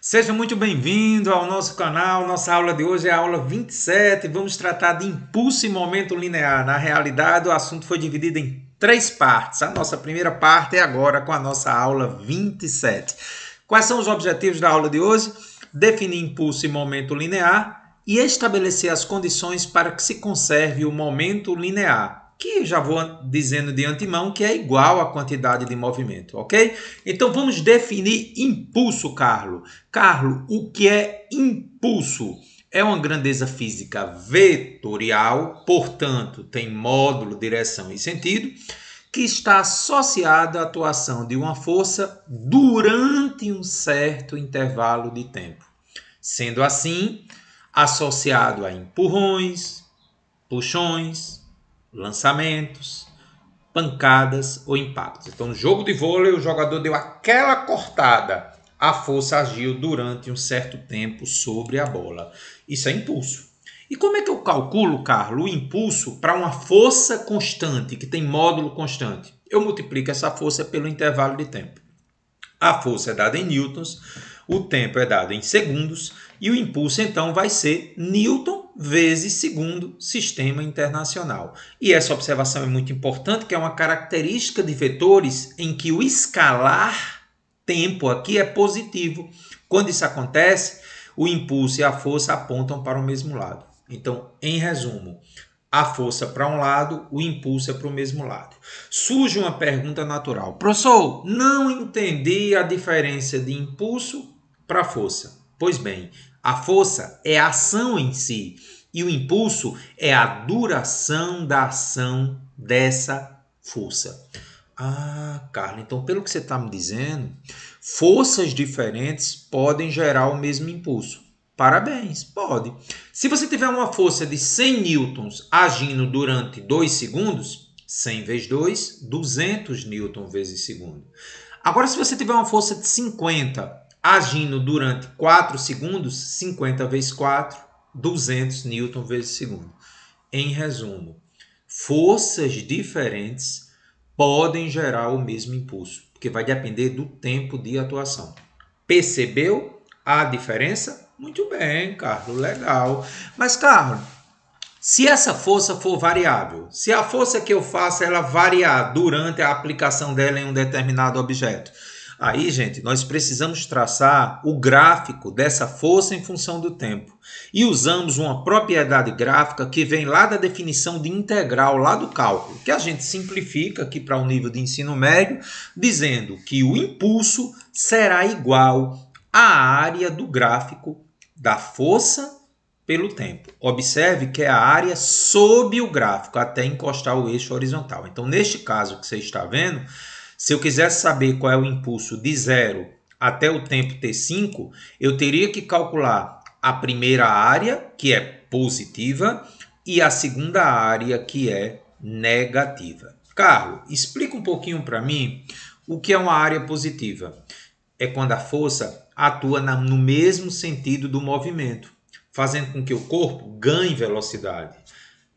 Seja muito bem-vindo ao nosso canal. Nossa aula de hoje é a aula 27. Vamos tratar de impulso e momento linear. Na realidade, o assunto foi dividido em 3 partes. A nossa primeira parte é agora com a nossa aula 27. Quais são os objetivos da aula de hoje? Definir impulso e momento linear e estabelecer as condições para que se conserve o momento linear, que já vou dizendo de antemão que é igual à quantidade de movimento, ok? Então vamos definir impulso, Carlos. Carlos, o que é impulso? É uma grandeza física vetorial, portanto, tem módulo, direção e sentido, que está associado à atuação de uma força durante um certo intervalo de tempo. Sendo assim, associado a empurrões, puxões, lançamentos, pancadas ou impactos. Então, no jogo de vôlei, o jogador deu aquela cortada. A força agiu durante um certo tempo sobre a bola. Isso é impulso. E como é que eu calculo, Carlos, o impulso para uma força constante, que tem módulo constante? Eu multiplico essa força pelo intervalo de tempo. A força é dada em newtons, o tempo é dado em segundos e o impulso então vai ser Newton vezes segundo sistema internacional. E essa observação é muito importante, que é uma característica de vetores em que o escalar tempo aqui é positivo. Quando isso acontece, o impulso e a força apontam para o mesmo lado. Então, em resumo, a força para um lado, o impulso é para o mesmo lado. Surge uma pergunta natural. Professor, não entendi a diferença de impulso para força. Pois bem, a força é a ação em si e o impulso é a duração da ação dessa força. Ah, Carlos, então pelo que você está me dizendo, forças diferentes podem gerar o mesmo impulso. Parabéns, pode. Se você tiver uma força de 100 newtons agindo durante 2 segundos, 100 vezes 2, 200 newtons vezes segundo. Agora, se você tiver uma força de 50 agindo durante 4 segundos, 50 vezes 4, 200 newtons vezes segundo. Em resumo, forças diferentes podem gerar o mesmo impulso, porque vai depender do tempo de atuação. Percebeu a diferença? Muito bem, Carlos, legal. Mas, Carlos, se essa força for variável, se a força que eu faço ela variar durante a aplicação dela em um determinado objeto, aí, gente, nós precisamos traçar o gráfico dessa força em função do tempo. E usamos uma propriedade gráfica que vem lá da definição de integral, lá do cálculo, que a gente simplifica aqui para o nível de ensino médio, dizendo que o impulso será igual à área do gráfico da força pelo tempo. Observe que é a área sob o gráfico, até encostar o eixo horizontal. Então, neste caso que você está vendo, se eu quisesse saber qual é o impulso de 0 até o tempo t5, eu teria que calcular a primeira área, que é positiva, e a segunda área, que é negativa. Carlos, explica um pouquinho para mim o que é uma área positiva. É quando a força atua no mesmo sentido do movimento, fazendo com que o corpo ganhe velocidade.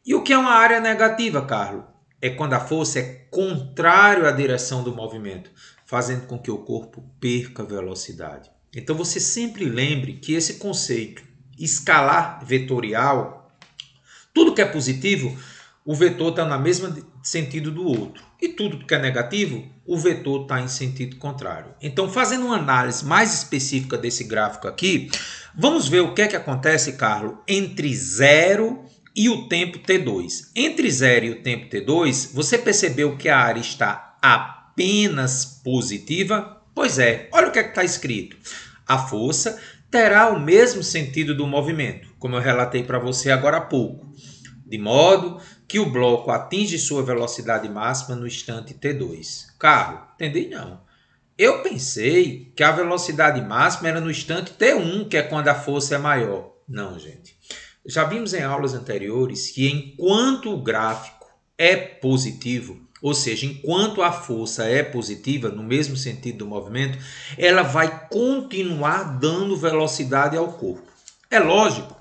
E o que é uma área negativa, Carlos? É quando a força é contrária à direção do movimento, fazendo com que o corpo perca velocidade. Então você sempre lembre que esse conceito escalar vetorial, tudo que é positivo, o vetor está no mesmo sentido do outro. E tudo que é negativo, o vetor está em sentido contrário. Então, fazendo uma análise mais específica desse gráfico aqui, vamos ver o que é que acontece, Carlos, entre 0 e o tempo t2. Entre 0 e o tempo t2, você percebeu que a área está apenas positiva? Pois é, olha o que está escrito. A força terá o mesmo sentido do movimento, como eu relatei para você agora há pouco, de modo que o bloco atinge sua velocidade máxima no instante t2. Carlos, entendi não. Eu pensei que a velocidade máxima era no instante t1, que é quando a força é maior. Não, gente. Já vimos em aulas anteriores que enquanto o gráfico é positivo, ou seja, enquanto a força é positiva, no mesmo sentido do movimento, ela vai continuar dando velocidade ao corpo. É lógico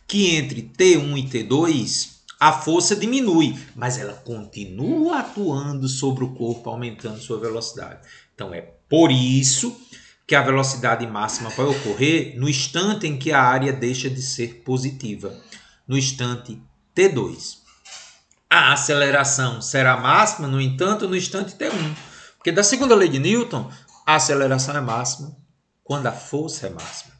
que entre T1 e T2 a força diminui, mas ela continua atuando sobre o corpo, aumentando sua velocidade. Então é por isso que a velocidade máxima vai ocorrer no instante em que a área deixa de ser positiva, no instante T2. A aceleração será máxima, no entanto, no instante T1, porque da segunda lei de Newton, a aceleração é máxima quando a força é máxima.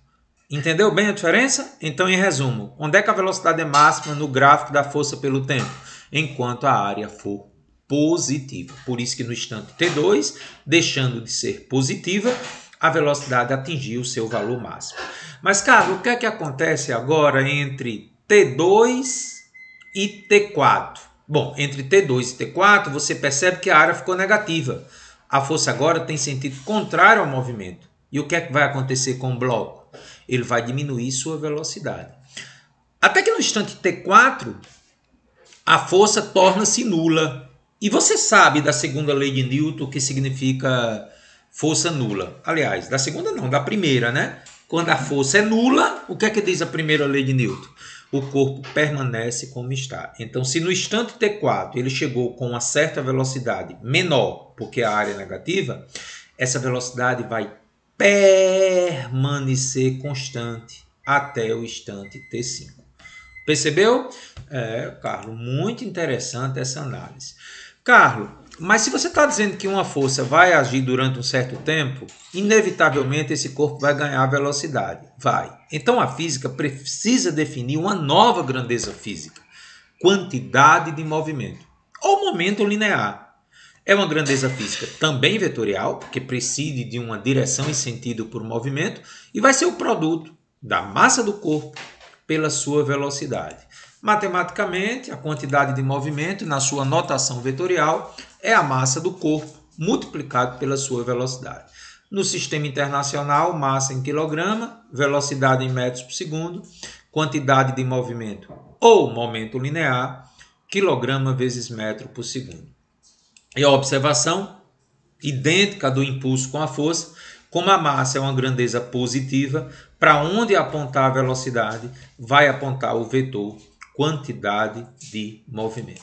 Entendeu bem a diferença? Então, em resumo, onde é que a velocidade é máxima no gráfico da força pelo tempo? Enquanto a área for positiva. Por isso que no instante T2, deixando de ser positiva, a velocidade atingiu o seu valor máximo. Mas, Carlos, o que é que acontece agora entre T2 e T4? Bom, entre T2 e T4, você percebe que a área ficou negativa. A força agora tem sentido contrário ao movimento. E o que é que vai acontecer com o bloco? Ele vai diminuir sua velocidade. Até que no instante T4, a força torna-se nula. E você sabe da segunda lei de Newton o que significa força nula. Aliás, da segunda não, da primeira, né? Quando a força é nula, o que é que diz a primeira lei de Newton? O corpo permanece como está. Então, se no instante T4 ele chegou com uma certa velocidade menor, porque a área é negativa, essa velocidade vai permanecer constante até o instante T5. Percebeu? Carlos, muito interessante essa análise. Carlos, mas se você está dizendo que uma força vai agir durante um certo tempo, inevitavelmente esse corpo vai ganhar velocidade. Vai. Então a física precisa definir uma nova grandeza física, quantidade de movimento, ou momento linear. É uma grandeza física também vetorial, porque prescinde de uma direção e sentido por movimento, e vai ser o produto da massa do corpo pela sua velocidade. Matematicamente, a quantidade de movimento, na sua notação vetorial, é a massa do corpo multiplicado pela sua velocidade. No sistema internacional, massa em quilograma, velocidade em metros por segundo, quantidade de movimento ou momento linear, quilograma vezes metro por segundo. E a observação, idêntica do impulso com a força, como a massa é uma grandeza positiva, para onde apontar a velocidade, vai apontar o vetor quantidade de movimento.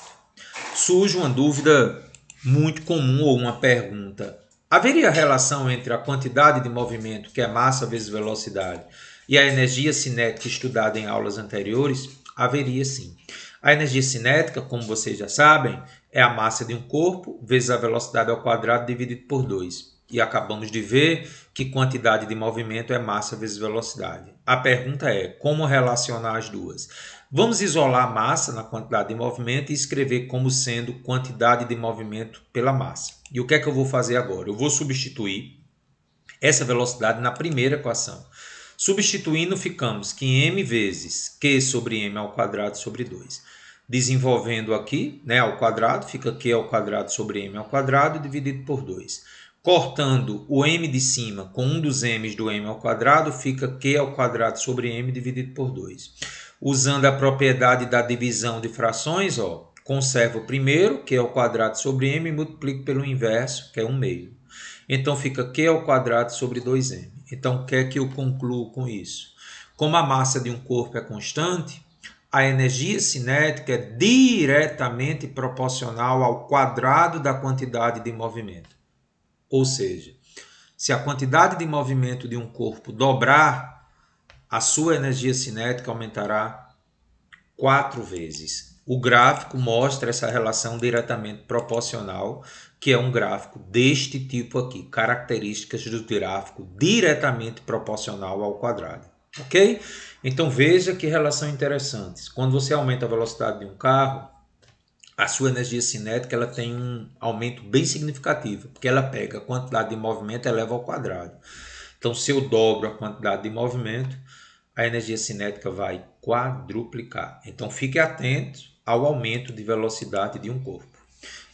Surge uma dúvida muito comum ou uma pergunta. Haveria relação entre a quantidade de movimento, que é massa vezes velocidade, e a energia cinética estudada em aulas anteriores? Haveria sim. A energia cinética, como vocês já sabem, é a massa de um corpo vezes a velocidade ao quadrado dividido por 2. E acabamos de ver que quantidade de movimento é massa vezes velocidade. A pergunta é, como relacionar as duas? Vamos isolar a massa na quantidade de movimento e escrever como sendo quantidade de movimento pela massa. E o que é que eu vou fazer agora? Eu vou substituir essa velocidade na primeira equação. Substituindo, ficamos que m vezes q sobre m ao quadrado sobre 2. Desenvolvendo aqui, né, ao quadrado, fica q ao quadrado sobre m ao quadrado dividido por 2. Cortando o m de cima com um dos m's do m ao quadrado, fica q ao quadrado sobre m dividido por 2. Usando a propriedade da divisão de frações, conservo o primeiro, q ao quadrado sobre m, e multiplico pelo inverso, que é 1/2. Então fica q ao quadrado sobre 2m. Então, o que é que eu concluo com isso? Como a massa de um corpo é constante, a energia cinética é diretamente proporcional ao quadrado da quantidade de movimento. Ou seja, se a quantidade de movimento de um corpo dobrar, a sua energia cinética aumentará 4 vezes. O gráfico mostra essa relação diretamente proporcional, que é um gráfico deste tipo aqui, características do gráfico diretamente proporcional ao quadrado. Ok? Então veja que relação interessante. Quando você aumenta a velocidade de um carro, a sua energia cinética ela tem um aumento bem significativo, porque ela pega a quantidade de movimento e eleva ao quadrado. Então, se eu dobro a quantidade de movimento, a energia cinética vai quadruplicar. Então, fique atento ao aumento de velocidade de um corpo.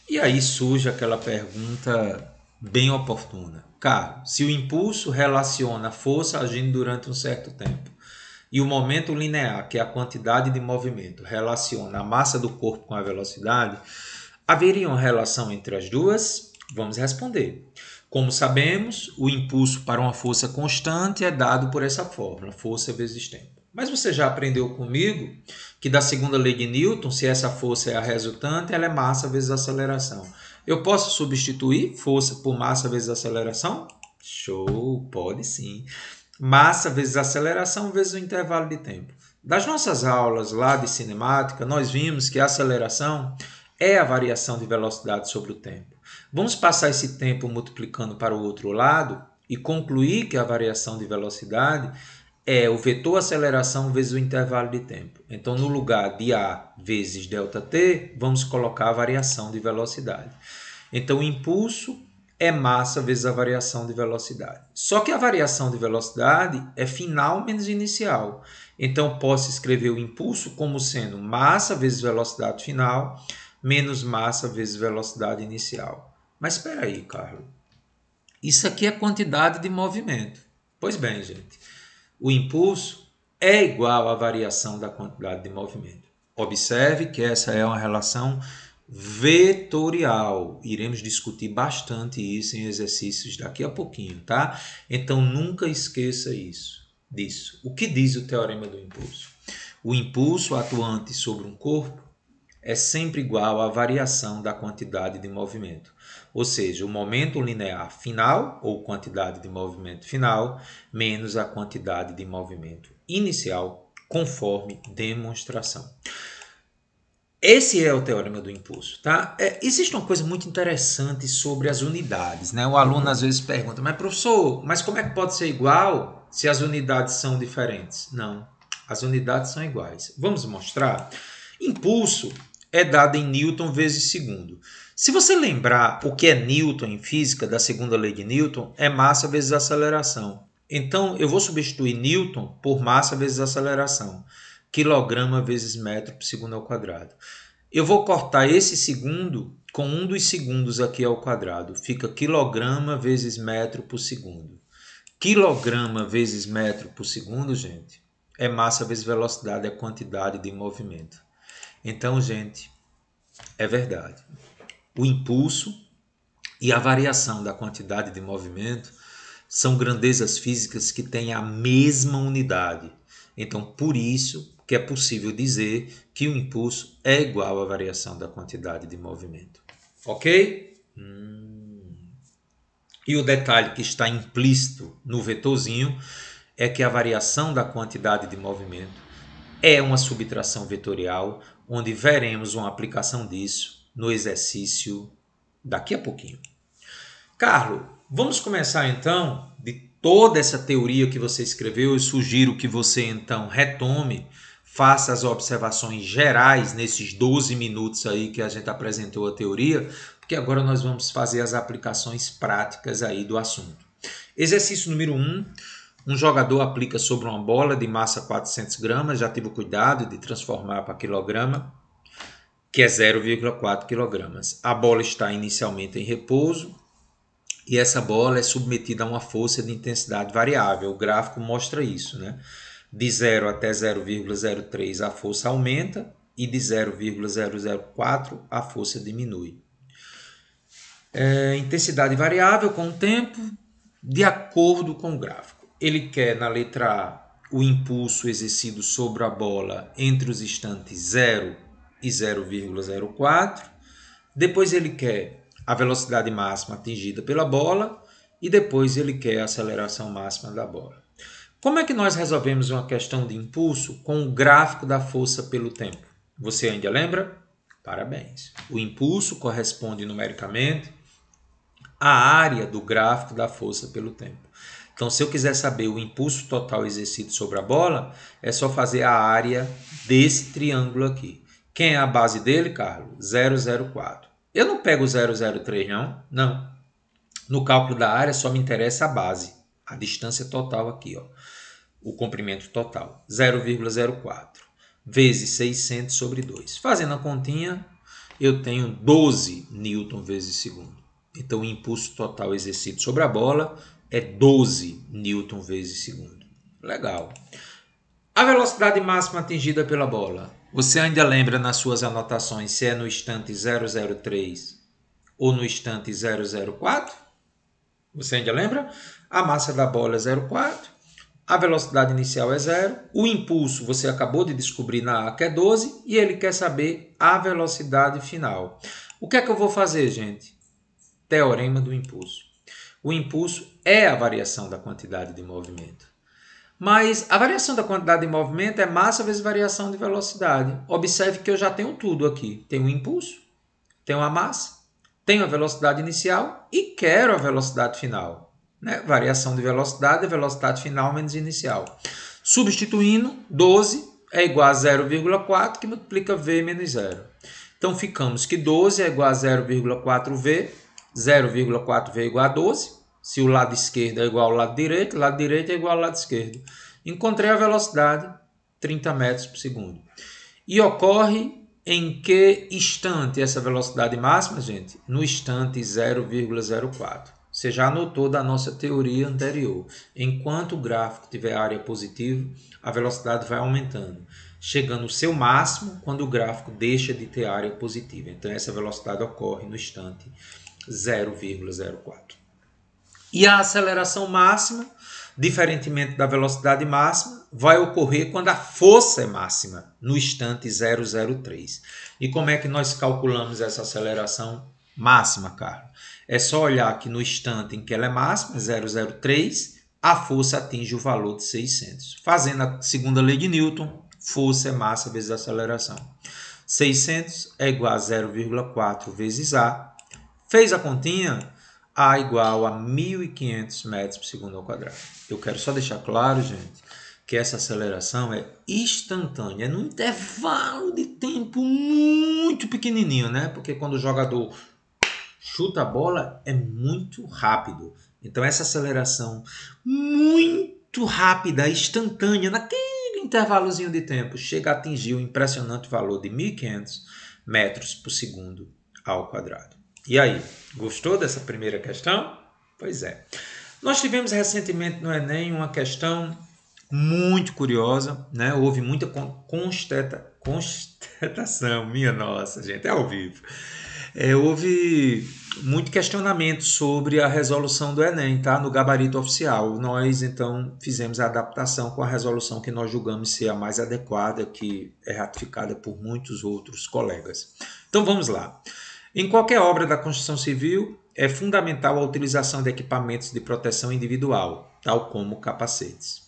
E aí surge aquela pergunta bem oportuna. Carlos, se o impulso relaciona a força agindo durante um certo tempo e o momento linear, que é a quantidade de movimento, relaciona a massa do corpo com a velocidade, haveria uma relação entre as duas? Vamos responder. Como sabemos, o impulso para uma força constante é dado por essa fórmula, força vezes tempo. Mas você já aprendeu comigo que da segunda lei de Newton, se essa força é a resultante, ela é massa vezes aceleração. Eu posso substituir força por massa vezes aceleração? Show, pode sim. Massa vezes aceleração vezes o intervalo de tempo. Das nossas aulas lá de cinemática, nós vimos que a aceleração é a variação de velocidade sobre o tempo. Vamos passar esse tempo multiplicando para o outro lado e concluir que a variação de velocidade é o vetor aceleração vezes o intervalo de tempo. Então, no lugar de A vezes ΔT, vamos colocar a variação de velocidade. Então, o impulso é massa vezes a variação de velocidade. Só que a variação de velocidade é final menos inicial. Então, posso escrever o impulso como sendo massa vezes velocidade final menos massa vezes velocidade inicial. Mas espera aí, Carlos. Isso aqui é quantidade de movimento. Pois bem, gente. O impulso é igual à variação da quantidade de movimento. Observe que essa é uma relação vetorial. Iremos discutir bastante isso em exercícios daqui a pouquinho, tá? Então nunca esqueça disso. O que diz o teorema do impulso? O impulso atuante sobre um corpo é sempre igual à variação da quantidade de movimento. Ou seja, o momento linear final, ou quantidade de movimento final, menos a quantidade de movimento inicial, conforme demonstração. Esse é o teorema do impulso, tá? Existe uma coisa muito interessante sobre as unidades, né? O aluno às vezes pergunta, mas professor, mas como é que pode ser igual se as unidades são diferentes? Não, as unidades são iguais. Vamos mostrar? Impulso é dado em Newton vezes segundo. Se você lembrar o que é Newton em física, da segunda lei de Newton, é massa vezes aceleração. Então, eu vou substituir Newton por massa vezes aceleração. Quilograma vezes metro por segundo ao quadrado. Eu vou cortar esse segundo com um dos segundos aqui ao quadrado. Fica quilograma vezes metro por segundo. Quilograma vezes metro por segundo, gente, é massa vezes velocidade, é quantidade de movimento. Então, gente, é verdade. O impulso e a variação da quantidade de movimento são grandezas físicas que têm a mesma unidade. Então, por isso que é possível dizer que o impulso é igual à variação da quantidade de movimento. Ok? E o detalhe que está implícito no vetorzinho é que a variação da quantidade de movimento é uma subtração vetorial, onde veremos uma aplicação disso no exercício daqui a pouquinho. Carlos, vamos começar então de toda essa teoria que você escreveu. Eu sugiro que você então retome, faça as observações gerais nesses 12 minutos aí que a gente apresentou a teoria, porque agora nós vamos fazer as aplicações práticas aí do assunto. Exercício número 1. Um jogador aplica sobre uma bola de massa 400 gramas, já tive o cuidado de transformar para quilograma, que é 0,4 kg. A bola está inicialmente em repouso e essa bola é submetida a uma força de intensidade variável. O gráfico mostra isso, né? De 0 até 0,03 a força aumenta e de 0,004 a força diminui. Intensidade variável com o tempo, de acordo com o gráfico. Ele quer, na letra A, o impulso exercido sobre a bola entre os instantes 0 e 0,04. Depois ele quer a velocidade máxima atingida pela bola e depois ele quer a aceleração máxima da bola. Como é que nós resolvemos uma questão de impulso com o gráfico da força pelo tempo? Você ainda lembra? Parabéns. O impulso corresponde numericamente à área do gráfico da força pelo tempo. Então, se eu quiser saber o impulso total exercido sobre a bola, é só fazer a área desse triângulo aqui. Quem é a base dele, Carlos? 0,04. Eu não pego 0,03, não? Não. No cálculo da área só me interessa a base, a distância total aqui, ó, o comprimento total, 0,04 vezes 600 sobre 2. Fazendo a continha, eu tenho 12 newton vezes segundo. Então, o impulso total exercido sobre a bola é 12 newton vezes segundo. Legal. A velocidade máxima atingida pela bola. Você ainda lembra nas suas anotações se é no instante 003 ou no instante 004? Você ainda lembra? A massa da bola é 0,4, a velocidade inicial é 0, o impulso você acabou de descobrir na A que é 12 e ele quer saber a velocidade final. O que é que eu vou fazer, gente? Teorema do impulso. O impulso é a variação da quantidade de movimento. Mas a variação da quantidade de movimento é massa vezes variação de velocidade. Observe que eu já tenho tudo aqui. Tenho o impulso, tenho a massa, tenho a velocidade inicial e quero a velocidade final. Né? Variação de velocidade, velocidade final menos inicial. Substituindo, 12 é igual a 0,4, que multiplica V menos 0. Então, ficamos que 12 é igual a 0,4V, 0,4V é igual a 12. Se o lado esquerdo é igual ao lado direito é igual ao lado esquerdo. Encontrei a velocidade, 30 metros por segundo. E ocorre em que instante essa velocidade máxima, gente? No instante 0,04. Você já anotou da nossa teoria anterior. Enquanto o gráfico tiver área positiva, a velocidade vai aumentando, chegando ao seu máximo quando o gráfico deixa de ter área positiva. Então, essa velocidade ocorre no instante 0,04. E a aceleração máxima, diferentemente da velocidade máxima, vai ocorrer quando a força é máxima, no instante 0,03. E como é que nós calculamos essa aceleração máxima, Carlos? É só olhar que no instante em que ela é máxima, 0,03, a força atinge o valor de 600. Fazendo a segunda lei de Newton, força é massa vezes aceleração. 600 é igual a 0,4 vezes A. Fez a continha? A igual a 1.500 metros por segundo ao quadrado. Eu quero só deixar claro, gente, que essa aceleração é instantânea, é num intervalo de tempo muito pequenininho, né? Porque quando o jogador chuta a bola, é muito rápido. Então, essa aceleração muito rápida, instantânea, naquele intervalozinho de tempo, chega a atingir o impressionante valor de 1.500 metros por segundo ao quadrado. E aí, gostou dessa primeira questão? Pois é. Nós tivemos recentemente no Enem uma questão muito curiosa, né? Houve muita constatação, minha nossa, gente, é ao vivo. Houve muito questionamento sobre a resolução do Enem, tá? No gabarito oficial. Nós, então, fizemos a adaptação com a resolução que nós julgamos ser a mais adequada, que é ratificada por muitos outros colegas. Então, vamos lá. Em qualquer obra da construção civil, é fundamental a utilização de equipamentos de proteção individual, tal como capacetes.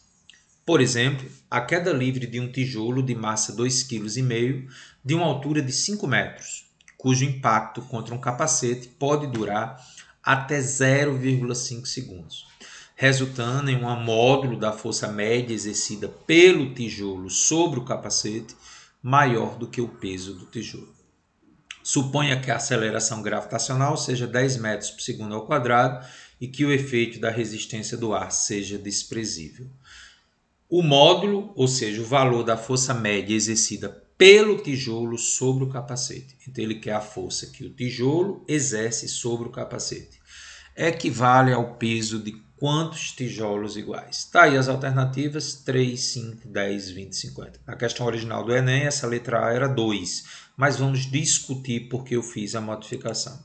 Por exemplo, a queda livre de um tijolo de massa 2,5 kg de uma altura de 5 metros, cujo impacto contra um capacete pode durar até 0,5 segundos, resultando em um módulo da força média exercida pelo tijolo sobre o capacete maior do que o peso do tijolo. Suponha que a aceleração gravitacional seja 10 metros por segundo ao quadrado e que o efeito da resistência do ar seja desprezível. O módulo, ou seja, o valor da força média exercida pelo tijolo sobre o capacete. Então, ele quer a força que o tijolo exerce sobre o capacete. Equivale ao peso de quantos tijolos iguais? Está aí as alternativas: 3, 5, 10, 20, 50. Na questão original do Enem, essa letra A era 2, mas vamos discutir porque eu fiz a modificação.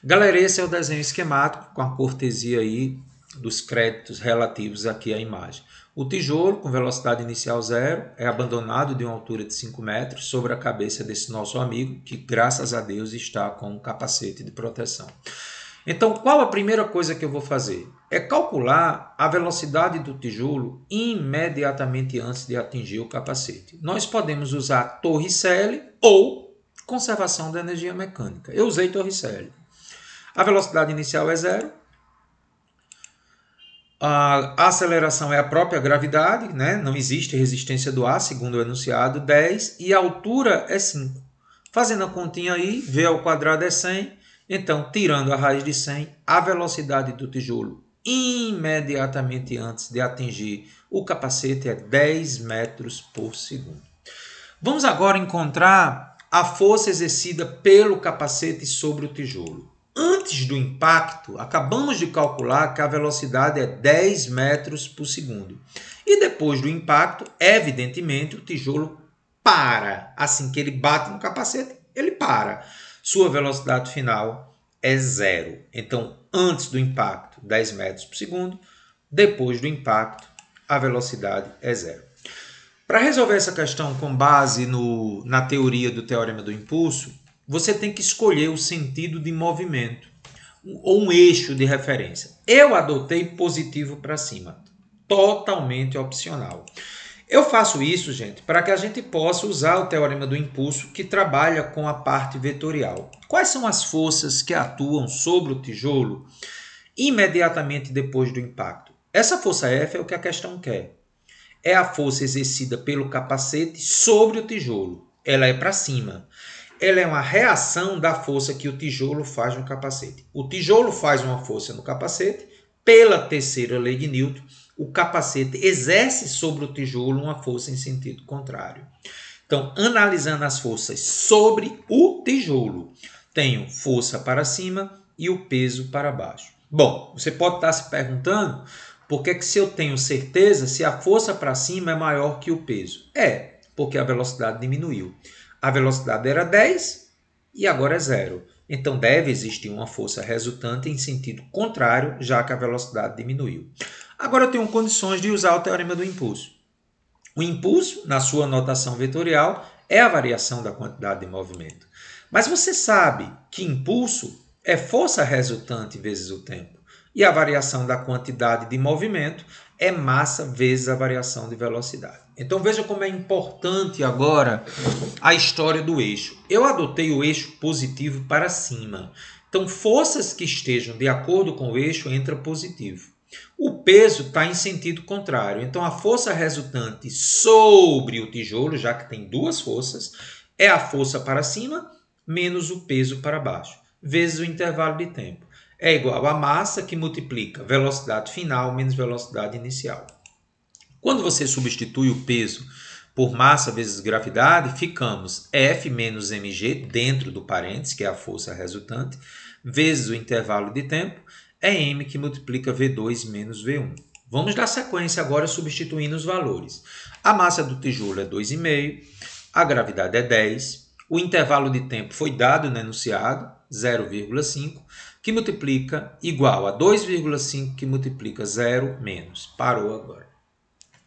Galera, esse é o desenho esquemático com a cortesia aí dos créditos relativos aqui à imagem. O tijolo, com velocidade inicial 0, é abandonado de uma altura de 5 metros sobre a cabeça desse nosso amigo, que graças a Deus está com um capacete de proteção. Então, qual a primeira coisa que eu vou fazer? É calcular a velocidade do tijolo imediatamente antes de atingir o capacete. Nós podemos usar Torricelli ou conservação da energia mecânica. Eu usei Torricelli. A velocidade inicial é 0. A aceleração é a própria gravidade, né? Não existe resistência do ar, segundo o enunciado, 10. E a altura é 5. Fazendo a continha aí, V ao quadrado é 100. Então, tirando a raiz de 100, a velocidade do tijolo imediatamente antes de atingir o capacete é 10 metros por segundo. Vamos agora encontrar a força exercida pelo capacete sobre o tijolo. Antes do impacto, acabamos de calcular que a velocidade é 10 metros por segundo. E depois do impacto, evidentemente, o tijolo para. Assim que ele bate no capacete, ele para. Sua velocidade final é 0. Então, antes do impacto, 10 metros por segundo. Depois do impacto, a velocidade é 0. Para resolver essa questão com base na teoria do teorema do impulso, você tem que escolher o sentido de movimento. ou um eixo de referência. Eu adotei positivo para cima, totalmente opcional. Eu faço isso, gente, para que a gente possa usar o teorema do impulso que trabalha com a parte vetorial. Quais são as forças que atuam sobre o tijolo imediatamente depois do impacto? Essa força F é o que a questão quer. É a força exercida pelo capacete sobre o tijolo. Ela é para cima. Ela é uma reação da força que o tijolo faz no capacete. O tijolo faz uma força no capacete, pela terceira lei de Newton, o capacete exerce sobre o tijolo uma força em sentido contrário. Então, analisando as forças sobre o tijolo, tenho força para cima e o peso para baixo. Bom, você pode estar se perguntando por que se eu tenho certeza se a força para cima é maior que o peso. É, porque a velocidade diminuiu. A velocidade era 10 e agora é 0. Então deve existir uma força resultante em sentido contrário, já que a velocidade diminuiu. Agora eu tenho condições de usar o teorema do impulso. O impulso, na sua notação vetorial, é a variação da quantidade de movimento. Mas você sabe que impulso é força resultante vezes o tempo. E a variação da quantidade de movimento é massa vezes a variação de velocidade. Então veja como é importante agora a história do eixo. Eu adotei o eixo positivo para cima. Então forças que estejam de acordo com o eixo entra positivo. O peso está em sentido contrário. Então a força resultante sobre o tijolo, já que tem duas forças, é a força para cima menos o peso para baixo, vezes o intervalo de tempo. É igual a massa que multiplica velocidade final menos velocidade inicial. Quando você substitui o peso por massa vezes gravidade, ficamos F menos mg dentro do parênteses, que é a força resultante, vezes o intervalo de tempo, é m que multiplica V2 menos V1. Vamos dar sequência agora substituindo os valores. A massa do tijolo é 2,5, a gravidade é 10, o intervalo de tempo foi dado no enunciado, 0,5, que multiplica igual a 2,5 que multiplica 0 menos. Parou agora.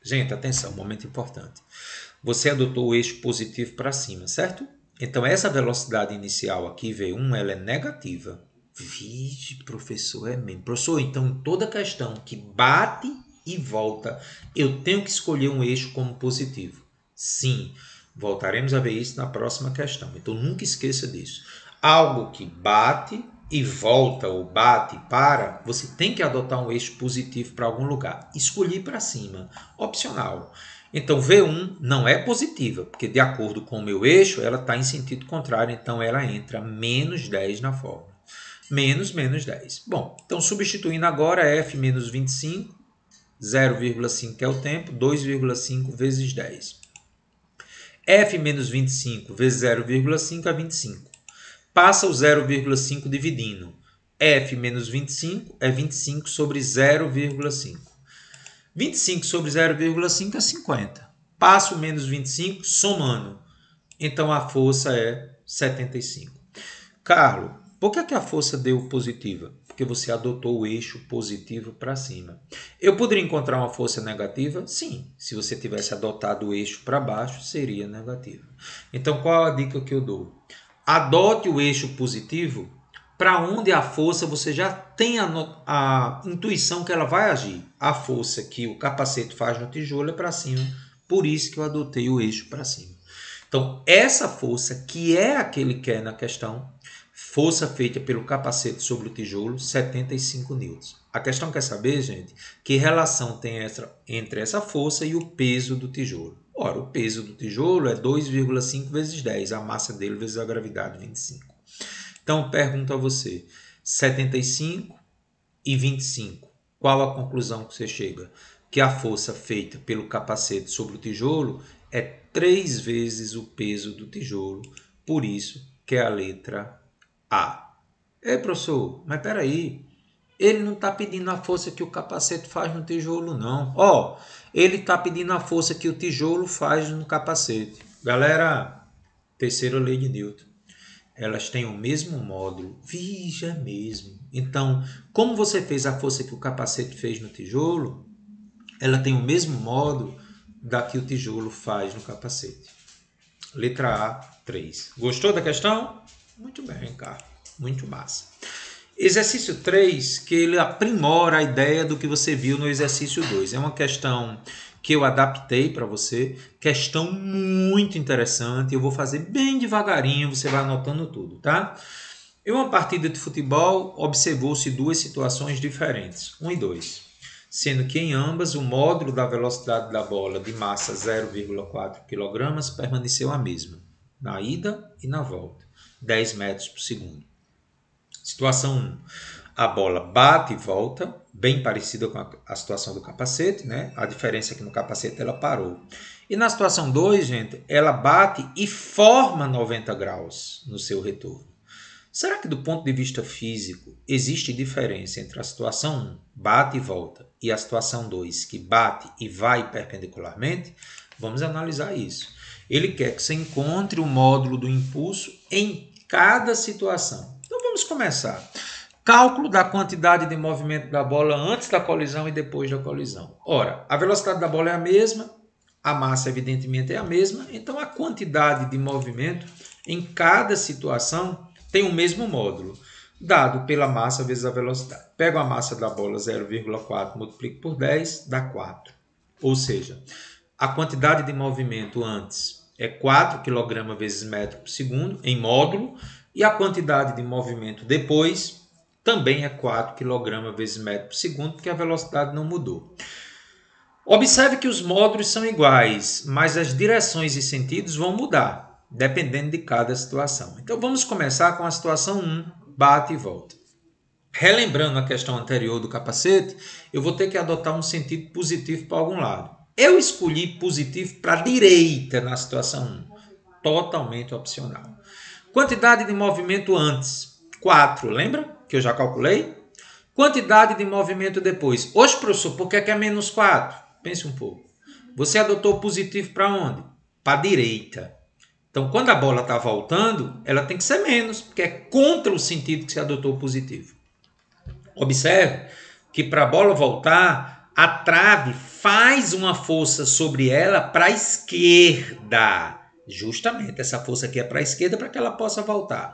Gente, atenção, momento importante. Você adotou o eixo positivo para cima, certo? Então, essa velocidade inicial aqui, V1, ela é negativa. Vixe, professor, é mesmo. Professor, então, em toda questão que bate e volta, eu tenho que escolher um eixo como positivo. Sim, voltaremos a ver isso na próxima questão. Então, nunca esqueça disso. Algo que bate e volta ou bate e para, você tem que adotar um eixo positivo para algum lugar. Escolhi para cima, opcional. Então, V1 não é positiva, porque de acordo com o meu eixo, ela está em sentido contrário, então ela entra menos 10 na fórmula. Menos 10. Bom, então substituindo agora F menos 25, 0,5 é o tempo, 2,5 vezes 10. F menos 25 vezes 0,5 é 25. Passa o 0,5 dividindo. F menos 25 é 25 sobre 0,5. 25 sobre 0,5 é 50. Passa o menos 25 somando. Então a força é 75. Carlos, por que a força deu positiva? Porque você adotou o eixo positivo para cima. Eu poderia encontrar uma força negativa? Sim. Se você tivesse adotado o eixo para baixo, seria negativa. Então qual a dica que eu dou? Adote o eixo positivo para onde a força você já tem a intuição que ela vai agir. A força que o capacete faz no tijolo é para cima, por isso que eu adotei o eixo para cima. Então, essa força, que é a que ele quer na questão, força feita pelo capacete sobre o tijolo, 75 newtons. A questão quer saber, gente, que relação tem entre essa força e o peso do tijolo. Ora, o peso do tijolo é 2,5 vezes 10, a massa dele vezes a gravidade, 25. Então, pergunto a você, 75 e 25, qual a conclusão que você chega? Que a força feita pelo capacete sobre o tijolo é 3 vezes o peso do tijolo, por isso que é a letra A. Ei, professor, mas peraí, ele não está pedindo a força que o capacete faz no tijolo, não. Ele está pedindo a força que o tijolo faz no capacete. Galera, terceira lei de Newton. Elas têm o mesmo módulo. Veja mesmo. Então, como você fez a força que o capacete fez no tijolo, ela tem o mesmo módulo da que o tijolo faz no capacete. Letra A, 3. Gostou da questão? Muito bem, cara. Muito massa. Exercício 3, que ele aprimora a ideia do que você viu no exercício 2. É uma questão que eu adaptei para você, questão muito interessante. Eu vou fazer bem devagarinho, você vai anotando tudo, tá? Em uma partida de futebol, observou-se duas situações diferentes, 1 e 2, sendo que em ambas o módulo da velocidade da bola de massa 0,4 kg permaneceu a mesma, na ida e na volta, 10 metros por segundo. Situação 1. A bola bate e volta, bem parecida com a situação do capacete, né? A diferença é que no capacete ela parou. E na situação 2, gente, ela bate e forma 90 graus no seu retorno. Será que do ponto de vista físico existe diferença entre a situação 1, bate e volta, e a situação 2, que bate e vai perpendicularmente? Vamos analisar isso. Ele quer que você encontre o módulo do impulso em cada situação. Então vamos começar. Cálculo da quantidade de movimento da bola antes da colisão e depois da colisão. Ora, a velocidade da bola é a mesma, a massa evidentemente é a mesma, então a quantidade de movimento em cada situação tem o mesmo módulo, dado pela massa vezes a velocidade. Pego a massa da bola 0,4, multiplico por 10, dá 4. Ou seja, a quantidade de movimento antes é 4 kg vezes metro por segundo, em módulo, e a quantidade de movimento depois também é 4 kg vezes metro por segundo, porque a velocidade não mudou. Observe que os módulos são iguais, mas as direções e sentidos vão mudar, dependendo de cada situação. Então vamos começar com a situação 1, bate e volta. Relembrando a questão anterior do capacete, eu vou ter que adotar um sentido positivo para algum lado. Eu escolhi positivo para a direita na situação 1, totalmente opcional. Quantidade de movimento antes, 4, lembra que eu já calculei? Quantidade de movimento depois. Hoje, professor, por que é menos 4? Pense um pouco. Você adotou positivo para onde? Para a direita. Então, quando a bola está voltando, ela tem que ser menos, porque é contra o sentido que você adotou positivo. Observe que para a bola voltar, a trave faz uma força sobre ela para a esquerda. Justamente, essa força aqui é para a esquerda para que ela possa voltar.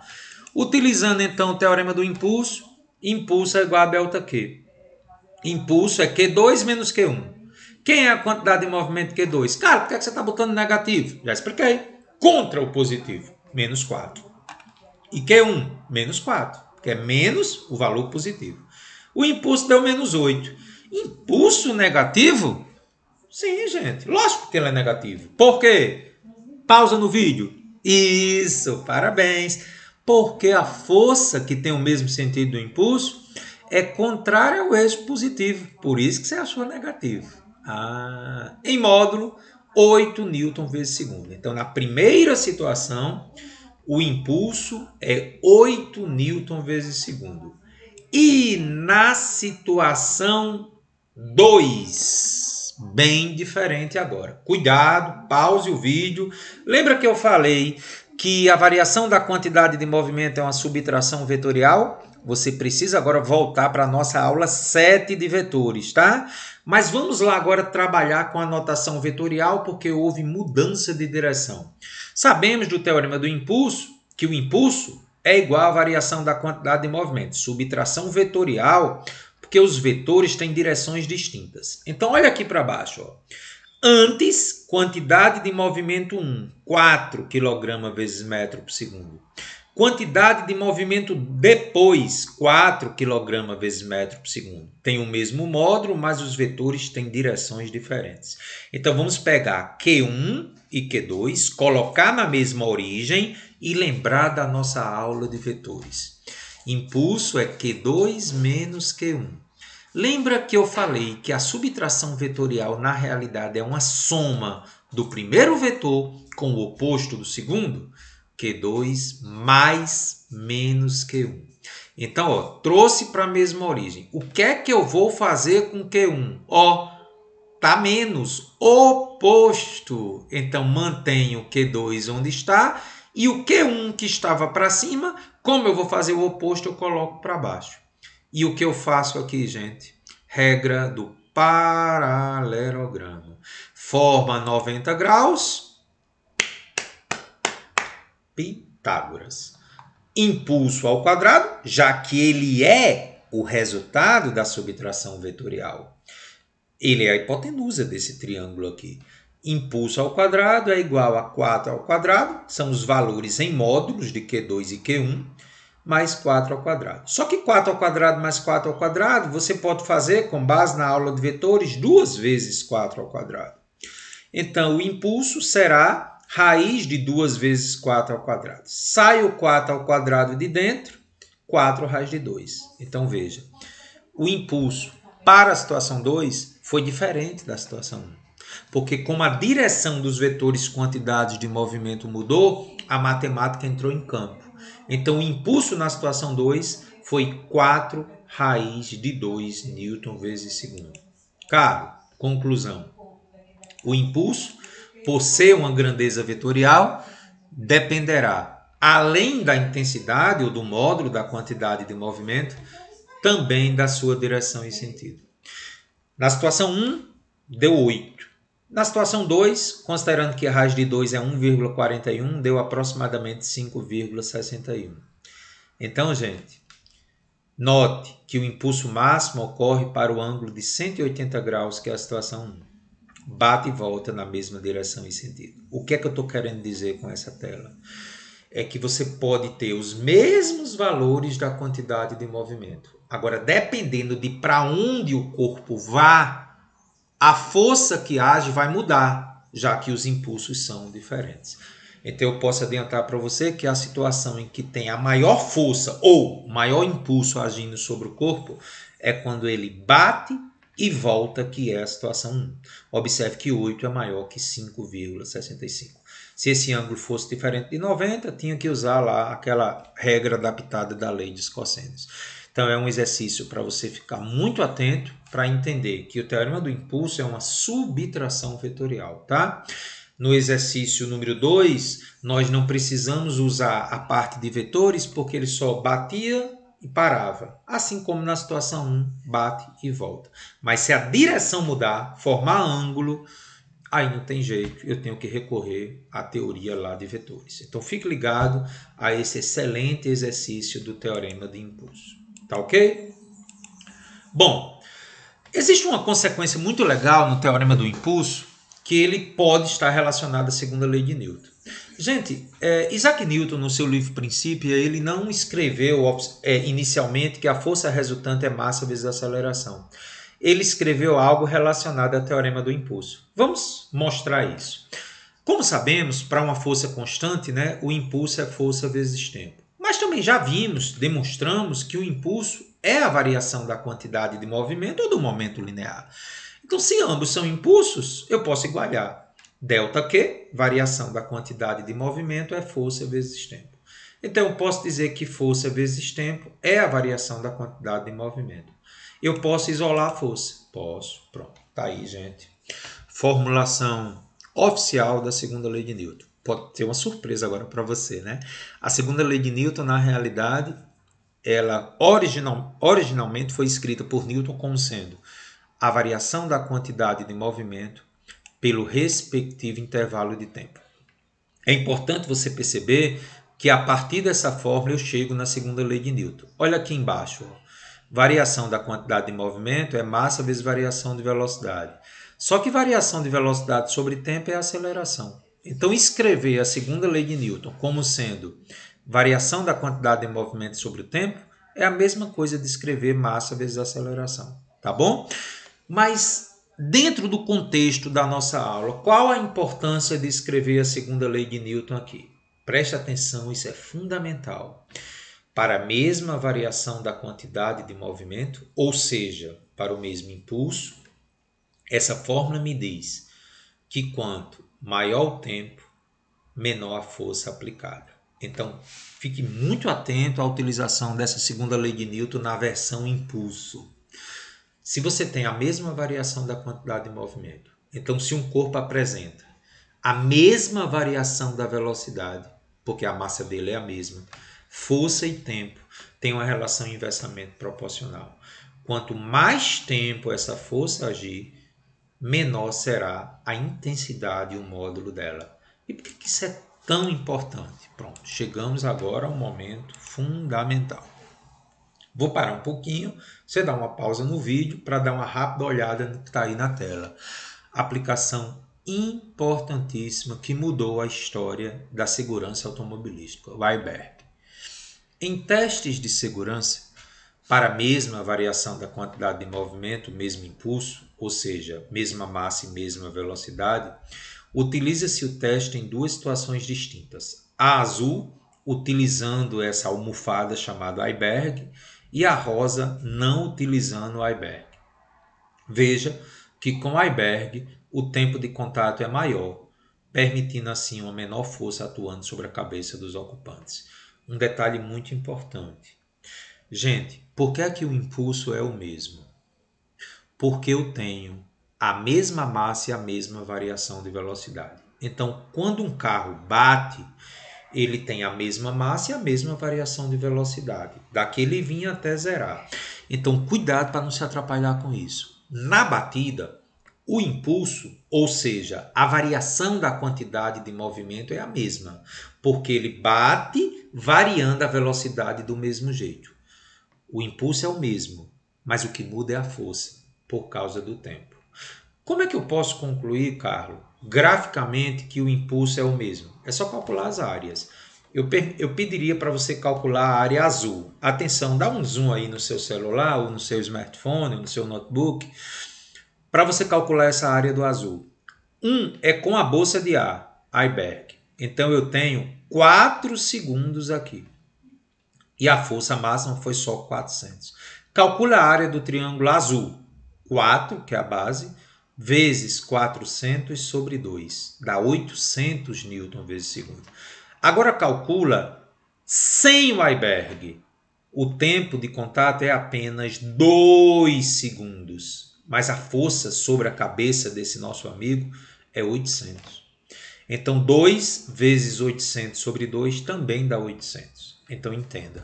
Utilizando então o teorema do impulso, impulso é igual a delta Q. Impulso é Q2 menos Q1. Quem é a quantidade de movimento Q2? Cara, por que você está botando negativo? Já expliquei. Contra o positivo, menos 4. E Q1, menos 4, que é menos o valor positivo. O impulso deu menos 8. Impulso negativo? Sim, gente. Lógico que ele é negativo. Por quê? Pausa no vídeo. Isso, parabéns. Porque a força que tem o mesmo sentido do impulso é contrária ao eixo positivo. Por isso que você achou negativo. Em módulo, 8 newton vezes segundo. Então, na primeira situação, o impulso é 8 newton vezes segundo. E na situação 2, bem diferente agora. Cuidado, pause o vídeo. Lembra que eu falei que a variação da quantidade de movimento é uma subtração vetorial? Você precisa agora voltar para a nossa aula 7 de vetores, tá? Mas vamos lá agora trabalhar com a notação vetorial, porque houve mudança de direção. Sabemos do teorema do impulso que o impulso é igual à variação da quantidade de movimento. Subtração vetorial, porque os vetores têm direções distintas. Então, olha aqui para baixo. Ó. Antes, quantidade de movimento 1, 4 kg vezes metro por segundo. Quantidade de movimento depois, 4 kg vezes metro por segundo. Tem o mesmo módulo, mas os vetores têm direções diferentes. Então, vamos pegar Q1 e Q2, colocar na mesma origem e lembrar da nossa aula de vetores. Impulso é Q2 menos Q1. Lembra que eu falei que a subtração vetorial, na realidade, é uma soma do primeiro vetor com o oposto do segundo? Q2 mais menos Q1. Então, ó, trouxe para a mesma origem. O que é que eu vou fazer com Q1? Ó, tá menos, oposto. Então, mantenho Q2 onde está e o Q1 que estava para cima, como eu vou fazer o oposto, eu coloco para baixo. E o que eu faço aqui, gente? Regra do paralelogramo. Forma 90 graus. Pitágoras. impulso ao quadrado, já que ele é o resultado da subtração vetorial. Ele é a hipotenusa desse triângulo aqui. Impulso ao quadrado é igual a 4 ao quadrado, são os valores em módulos de Q2 e Q1, mais 4 ao quadrado. Só que 4 ao quadrado mais 4 ao quadrado, você pode fazer, com base na aula de vetores, 2 vezes 4 ao quadrado. Então, o impulso será raiz de 2 vezes 4 ao quadrado. Sai o 4 ao quadrado de dentro, 4 raiz de 2. Então, veja, o impulso para a situação 2 foi diferente da situação 1. Porque como a direção dos vetores quantidades de movimento mudou, a matemática entrou em campo. Então, o impulso na situação 2 foi 4 raiz de 2 newton vezes segundo. Claro, conclusão. O impulso, por ser uma grandeza vetorial, dependerá, além da intensidade ou do módulo da quantidade de movimento, também da sua direção e sentido. Na situação 1, deu 8. Na situação 2, considerando que a raiz de 2 é 1,41, deu aproximadamente 5,61. Então, gente, note que o impulso máximo ocorre para o ângulo de 180 graus, que é a situação 1. Bate e volta na mesma direção e sentido. O que é que eu estou querendo dizer com essa tela? É que você pode ter os mesmos valores da quantidade de movimento. Agora, dependendo de para onde o corpo vá, a força que age vai mudar, já que os impulsos são diferentes. Então, eu posso adiantar para você que a situação em que tem a maior força ou maior impulso agindo sobre o corpo é quando ele bate e volta, que é a situação 1. Observe que 8 é maior que 5,65. Se esse ângulo fosse diferente de 90, tinha que usar lá aquela regra adaptada da lei dos cossênios. Então, é um exercício para você ficar muito atento para entender que o teorema do impulso é uma subtração vetorial, tá? No exercício número 2, nós não precisamos usar a parte de vetores porque ele só batia e parava. Assim como na situação 1, bate e volta. Mas se a direção mudar, formar ângulo, aí não tem jeito, eu tenho que recorrer à teoria lá de vetores. Então, fique ligado a esse excelente exercício do teorema de impulso. Tá ok? Bom, existe uma consequência muito legal no teorema do impulso, que ele pode estar relacionado à segunda lei de Newton. Gente, Isaac Newton, no seu livro Princípio, ele não escreveu inicialmente que a força resultante é massa vezes aceleração. Ele escreveu algo relacionado ao teorema do impulso. Vamos mostrar isso. Como sabemos, para uma força constante, né, o impulso é força vezes tempo. Mas também já vimos, demonstramos que o impulso é a variação da quantidade de movimento ou do momento linear. Então, se ambos são impulsos, eu posso igualar. ΔQ, variação da quantidade de movimento, é força vezes tempo. Então, eu posso dizer que força vezes tempo é a variação da quantidade de movimento. Eu posso isolar a força? Posso. Pronto. Tá aí, gente. Formulação oficial da segunda lei de Newton. Pode ter uma surpresa agora para você, né? A segunda lei de Newton, na realidade, ela originalmente foi escrita por Newton como sendo a variação da quantidade de movimento pelo respectivo intervalo de tempo. É importante você perceber que a partir dessa fórmula eu chego na segunda lei de Newton. Olha aqui embaixo. Variação da quantidade de movimento é massa vezes variação de velocidade. Só que variação de velocidade sobre tempo é aceleração. Então, escrever a segunda lei de Newton como sendo variação da quantidade de movimento sobre o tempo é a mesma coisa de escrever massa vezes aceleração. Tá bom? Mas, dentro do contexto da nossa aula, qual a importância de escrever a segunda lei de Newton aqui? Preste atenção, isso é fundamental. Para a mesma variação da quantidade de movimento, ou seja, para o mesmo impulso, essa fórmula me diz que quanto maior o tempo, menor a força aplicada. Então, fique muito atento à utilização dessa segunda lei de Newton na versão impulso. Se você tem a mesma variação da quantidade de movimento, então se um corpo apresenta a mesma variação da velocidade, porque a massa dele é a mesma, força e tempo têm uma relação inversamente proporcional. Quanto mais tempo essa força agir, menor será a intensidade e o módulo dela. E por que isso é tão importante. Pronto, chegamos agora a um momento fundamental. Vou parar um pouquinho, você dá uma pausa no vídeo para dar uma rápida olhada no que está aí na tela. Aplicação importantíssima que mudou a história da segurança automobilística, o airbag. Em testes de segurança, para a mesma variação da quantidade de movimento, mesmo impulso, ou seja, mesma massa e mesma velocidade, utiliza-se o teste em duas situações distintas. A azul, utilizando essa almofada chamada airbag, e a rosa, não utilizando o airbag. Veja que com o airbag o tempo de contato é maior, permitindo assim uma menor força atuando sobre a cabeça dos ocupantes. Um detalhe muito importante. Gente, por que é que o impulso é o mesmo? Porque eu tenho a mesma massa e a mesma variação de velocidade. Então, quando um carro bate, ele tem a mesma massa e a mesma variação de velocidade. Daqui ele vinha até zerar. Então, cuidado para não se atrapalhar com isso. Na batida, o impulso, ou seja, a variação da quantidade de movimento é a mesma, porque ele bate variando a velocidade do mesmo jeito. O impulso é o mesmo, mas o que muda é a força, por causa do tempo. Como é que eu posso concluir, Carlos, graficamente que o impulso é o mesmo? É só calcular as áreas. Eu pediria para você calcular a área azul. Atenção, dá um zoom aí no seu celular, ou no seu smartphone, ou no seu notebook, para você calcular essa área do azul. 1 é com a bolsa de ar, airbag. Então eu tenho 4 segundos aqui. E a força máxima foi só 400. Calcula a área do triângulo azul. 4, que é a base, vezes 400 sobre 2. Dá 800 Newton vezes segundo. Agora calcula sem o airbag. O tempo de contato é apenas 2 segundos. Mas a força sobre a cabeça desse nosso amigo é 800. Então 2 vezes 800 sobre 2 também dá 800. Então entenda,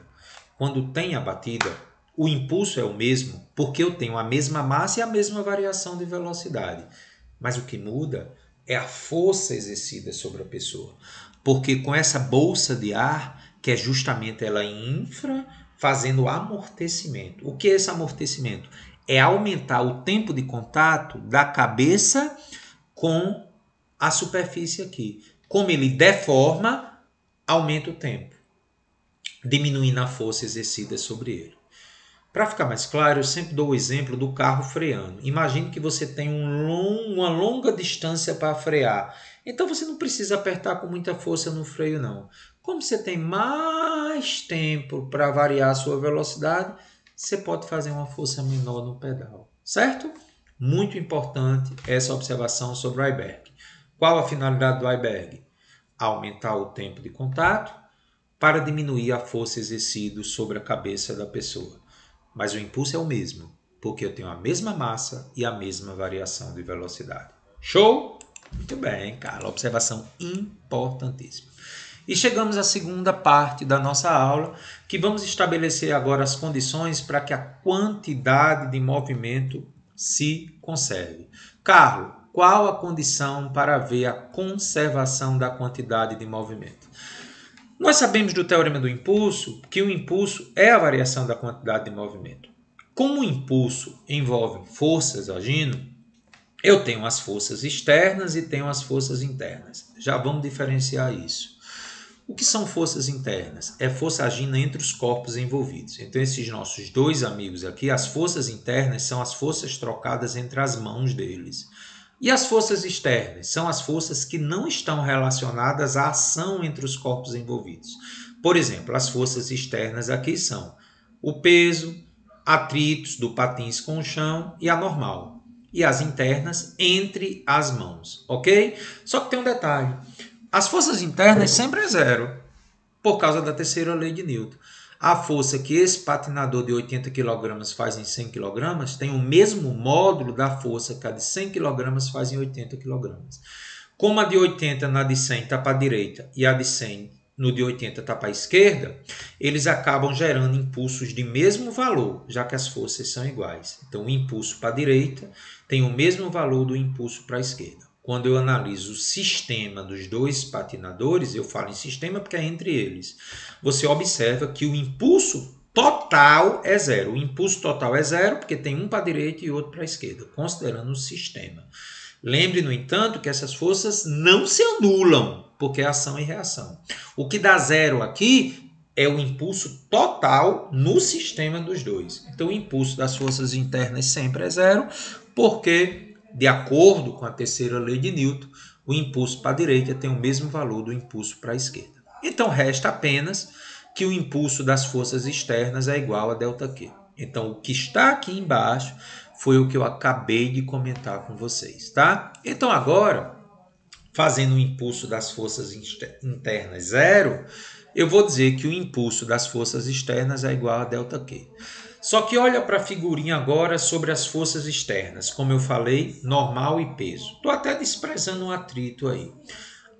quando tem a batida, o impulso é o mesmo porque eu tenho a mesma massa e a mesma variação de velocidade. Mas o que muda é a força exercida sobre a pessoa. Porque com essa bolsa de ar, que é justamente ela infra, fazendo amortecimento. O que é esse amortecimento? É aumentar o tempo de contato da cabeça com a superfície aqui. Como ele deforma, aumenta o tempo, diminuindo a força exercida sobre ele. Para ficar mais claro, eu sempre dou o exemplo do carro freando. Imagine que você tem uma longa distância para frear. Então você não precisa apertar com muita força no freio, não. Como você tem mais tempo para variar a sua velocidade, você pode fazer uma força menor no pedal. Certo? Muito importante essa observação sobre o airbag. Qual a finalidade do airbag? Aumentar o tempo de contato para diminuir a força exercida sobre a cabeça da pessoa. Mas o impulso é o mesmo, porque eu tenho a mesma massa e a mesma variação de velocidade. Show? Muito bem, cara. Observação importantíssima. E chegamos à segunda parte da nossa aula, que vamos estabelecer agora as condições para que a quantidade de movimento se conserve. Carlos, qual a condição para ver a conservação da quantidade de movimento? Nós sabemos do teorema do impulso que o impulso é a variação da quantidade de movimento. Como o impulso envolve forças agindo, eu tenho as forças externas e tenho as forças internas. Já vamos diferenciar isso. O que são forças internas? É força agindo entre os corpos envolvidos. Então, esses nossos dois amigos aqui, as forças internas são as forças trocadas entre as mãos deles. E as forças externas são as forças que não estão relacionadas à ação entre os corpos envolvidos. Por exemplo, as forças externas aqui são o peso, atritos do patins com o chão e a normal. E as internas entre as mãos, ok? Só que tem um detalhe. As forças internas sempre é zero, por causa da terceira lei de Newton. A força que esse patinador de 80 kg faz em 100 kg tem o mesmo módulo da força que a de 100 kg faz em 80 kg. Como a de 80 na de 100 está para a direita e a de 100 no de 80 está para a esquerda, eles acabam gerando impulsos de mesmo valor, já que as forças são iguais. Então, o impulso para a direita tem o mesmo valor do impulso para a esquerda. quando eu analiso o sistema dos dois patinadores, eu falo em sistema porque é entre eles, você observa que o impulso total é zero. O impulso total é zero porque tem um para a direita e outro para a esquerda, considerando o sistema. Lembre, no entanto, que essas forças não se anulam, porque é ação e reação. O que dá zero aqui é o impulso total no sistema dos dois. Então, o impulso das forças internas sempre é zero, porque, de acordo com a terceira lei de Newton, o impulso para a direita tem o mesmo valor do impulso para a esquerda. Então, resta apenas que o impulso das forças externas é igual a ΔQ. Então, o que está aqui embaixo foi o que eu acabei de comentar com vocês, tá? Então, agora, fazendo o impulso das forças internas zero, eu vou dizer que o impulso das forças externas é igual a ΔQ. Só que olha para a figurinha agora sobre as forças externas. Como eu falei, normal e peso. Estou até desprezando um atrito aí.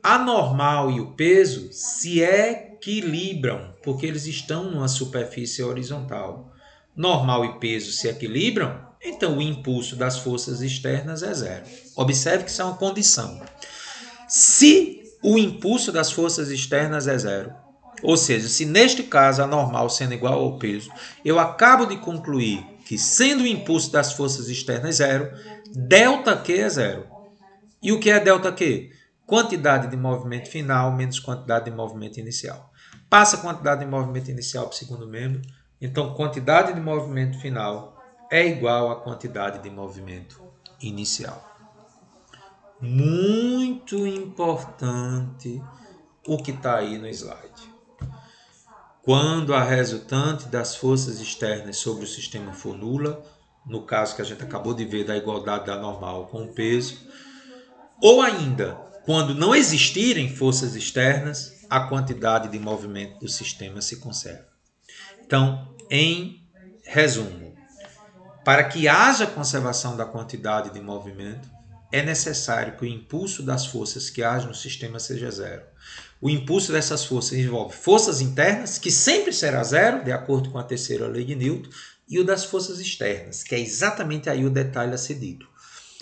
A normal e o peso se equilibram, porque eles estão numa superfície horizontal. Normal e peso se equilibram, então o impulso das forças externas é zero. Observe que isso é uma condição. Se o impulso das forças externas é zero, ou seja, se neste caso a normal sendo igual ao peso, eu acabo de concluir que sendo o impulso das forças externas zero, ΔQ é zero. E o que é ΔQ? Quantidade de movimento final menos quantidade de movimento inicial. Passa a quantidade de movimento inicial para o segundo membro, então quantidade de movimento final é igual à quantidade de movimento inicial. Muito importante o que está aí no slide. Quando a resultante das forças externas sobre o sistema for nula, no caso que a gente acabou de ver da igualdade da normal com o peso, ou ainda, quando não existirem forças externas, a quantidade de movimento do sistema se conserva. Então, em resumo, para que haja conservação da quantidade de movimento, é necessário que o impulso das forças que agem no sistema seja zero. O impulso dessas forças envolve forças internas, que sempre será zero, de acordo com a terceira lei de Newton, e o das forças externas, que é exatamente aí o detalhe a ser dito.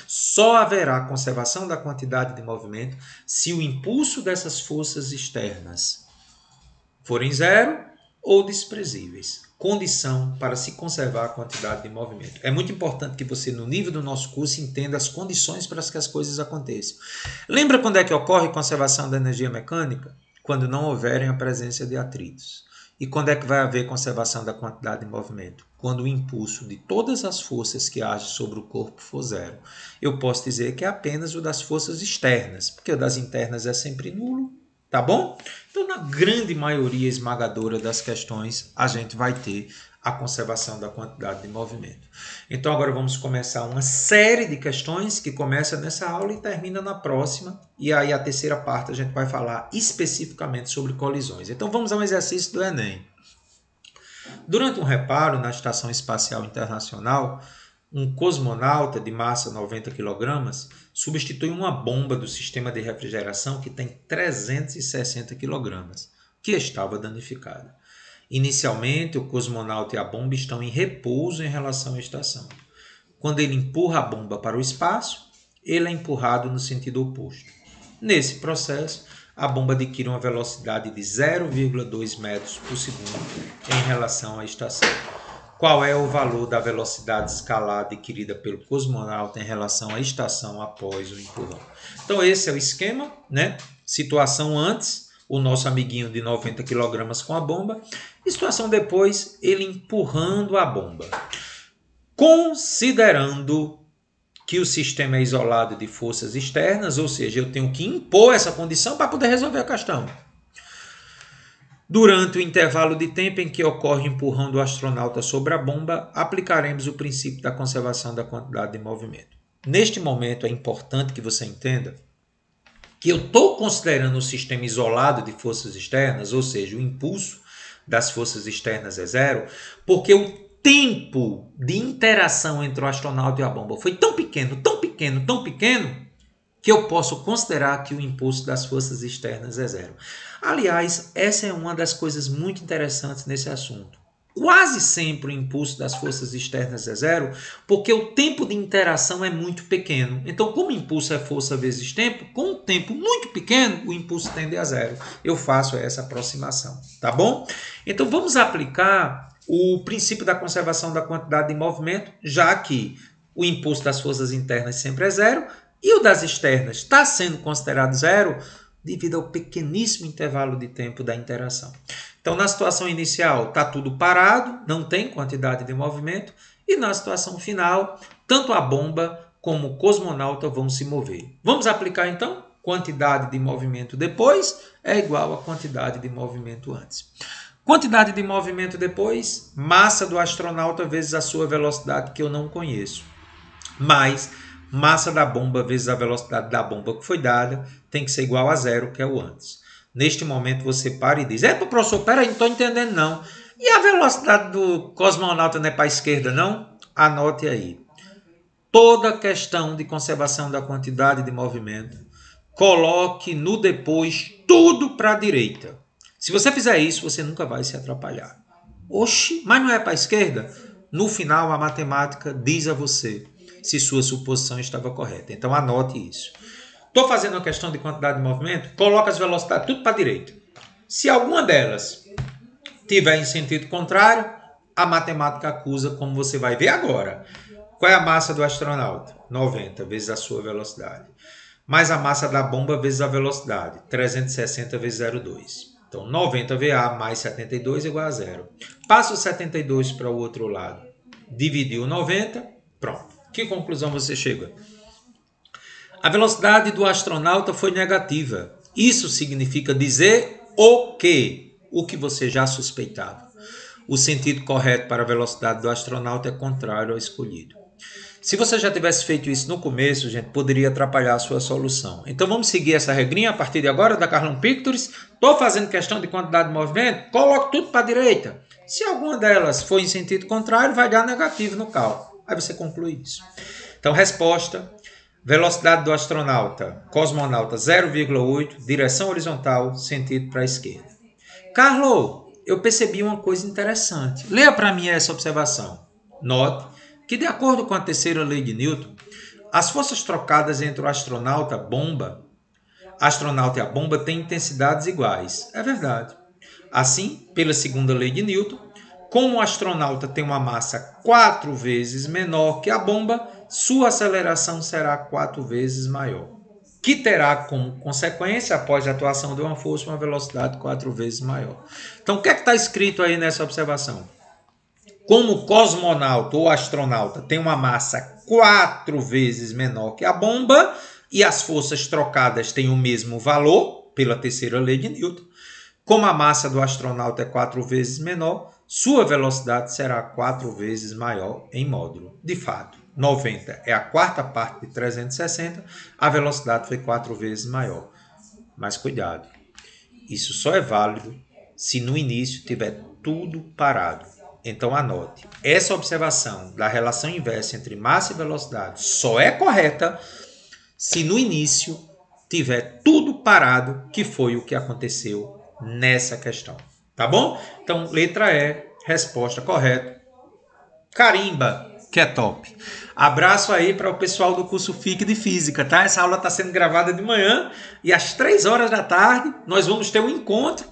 Só haverá conservação da quantidade de movimento se o impulso dessas forças externas forem zero ou desprezíveis. Condição para se conservar a quantidade de movimento. É muito importante que você, no nível do nosso curso, entenda as condições para que as coisas aconteçam. Lembra quando é que ocorre conservação da energia mecânica? Quando não houverem a presença de atritos. E quando é que vai haver conservação da quantidade de movimento? Quando o impulso de todas as forças que agem sobre o corpo for zero. Eu posso dizer que é apenas o das forças externas, porque o das internas é sempre nulo, tá bom? Então, na grande maioria esmagadora das questões, a gente vai ter a conservação da quantidade de movimento. Então, agora vamos começar uma série de questões que começa nessa aula e termina na próxima. E aí, a terceira parte, a gente vai falar especificamente sobre colisões. Então, vamos ao exercício do Enem. Durante um reparo na Estação Espacial Internacional, um cosmonauta de massa 90 kg substitui uma bomba do sistema de refrigeração que tem 360 kg, que estava danificada. Inicialmente, o cosmonauta e a bomba estão em repouso em relação à estação. Quando ele empurra a bomba para o espaço, ele é empurrado no sentido oposto. Nesse processo, a bomba adquire uma velocidade de 0,2 metros por segundo em relação à estação. Qual é o valor da velocidade escalar adquirida pelo cosmonauta em relação à estação após o empurrão? Então, esse é o esquema, né? Situação antes, o nosso amiguinho de 90 kg com a bomba. E situação depois, ele empurrando a bomba. Considerando que o sistema é isolado de forças externas, ou seja, eu tenho que impor essa condição para poder resolver a questão. Durante o intervalo de tempo em que ocorre o empurrão do astronauta sobre a bomba, aplicaremos o princípio da conservação da quantidade de movimento. Neste momento, é importante que você entenda que eu estou considerando o sistema isolado de forças externas, ou seja, o impulso das forças externas é zero, porque o tempo de interação entre o astronauta e a bomba foi tão pequeno, que eu posso considerar que o impulso das forças externas é zero. Aliás, essa é uma das coisas muito interessantes nesse assunto. quase sempre o impulso das forças externas é zero, porque o tempo de interação é muito pequeno. Então, como o impulso é força vezes tempo, com um tempo muito pequeno, o impulso tende a zero. Eu faço essa aproximação, tá bom? Então, vamos aplicar o princípio da conservação da quantidade de movimento, já que o impulso das forças internas sempre é zero e o das externas está sendo considerado zero devido ao pequeníssimo intervalo de tempo da interação. Então, na situação inicial, está tudo parado, não tem quantidade de movimento, e na situação final, tanto a bomba como o cosmonauta vão se mover. Vamos aplicar, então? Quantidade de movimento depois é igual a quantidade de movimento antes. Quantidade de movimento depois, massa do astronauta vezes a sua velocidade, que eu não conheço, mais massa da bomba vezes a velocidade da bomba que foi dada, tem que ser igual a zero, que é o antes. Neste momento você para e diz, professor, peraí, não estou entendendo não. E a velocidade do cosmonauta não é para a esquerda não? Anote aí. Toda questão de conservação da quantidade de movimento, coloque no depois tudo para a direita. Se você fizer isso, você nunca vai se atrapalhar. Oxi, mas não é para a esquerda? No final, a matemática diz a você se sua suposição estava correta. Então, anote isso. Estou fazendo uma questão de quantidade de movimento, coloca as velocidades tudo para a direita. Se alguma delas tiver em sentido contrário, a matemática acusa, como você vai ver agora. Qual é a massa do astronauta? 90 vezes a sua velocidade. Mais a massa da bomba vezes a velocidade, 360 vezes 0,2. Então, 90 VA mais 72 igual a zero. Passa o 72 para o outro lado. Dividiu 90, pronto. Que conclusão você chega? A velocidade do astronauta foi negativa. Isso significa dizer o quê? O que você já suspeitava. O sentido correto para a velocidade do astronauta é contrário ao escolhido. Se você já tivesse feito isso no começo, gente, poderia atrapalhar a sua solução. Então vamos seguir essa regrinha a partir de agora da Carlão Pictures. Estou fazendo questão de quantidade de movimento, coloque tudo para a direita. Se alguma delas for em sentido contrário, vai dar negativo no cálculo. Aí você conclui isso. Então, resposta: velocidade do astronauta, cosmonauta 0,8, direção horizontal, sentido para a esquerda. Carlos, eu percebi uma coisa interessante. Leia para mim essa observação. Note que, de acordo com a terceira lei de Newton, as forças trocadas entre o astronauta e a bomba têm intensidades iguais. É verdade. Assim, pela segunda lei de Newton, como o astronauta tem uma massa 4 vezes menor que a bomba, sua aceleração será 4 vezes maior, que terá como consequência, após a atuação de uma força, uma velocidade 4 vezes maior. Então, o que é que está escrito aí nessa observação? Como o cosmonauta ou astronauta tem uma massa 4 vezes menor que a bomba e as forças trocadas têm o mesmo valor, pela terceira lei de Newton, como a massa do astronauta é 4 vezes menor, sua velocidade será 4 vezes maior em módulo. De fato, 90 é a quarta parte de 360, a velocidade foi 4 vezes maior. Mas cuidado, isso só é válido se no início tiver tudo parado. Então anote, essa observação da relação inversa entre massa e velocidade só é correta se no início tiver tudo parado, que foi o que aconteceu nessa questão. Tá bom? Então, letra E, resposta correta. Carimba, que é top. Abraço aí para o pessoal do curso FIC de Física, tá? Essa aula está sendo gravada de manhã e às 3 horas da tarde nós vamos ter um encontro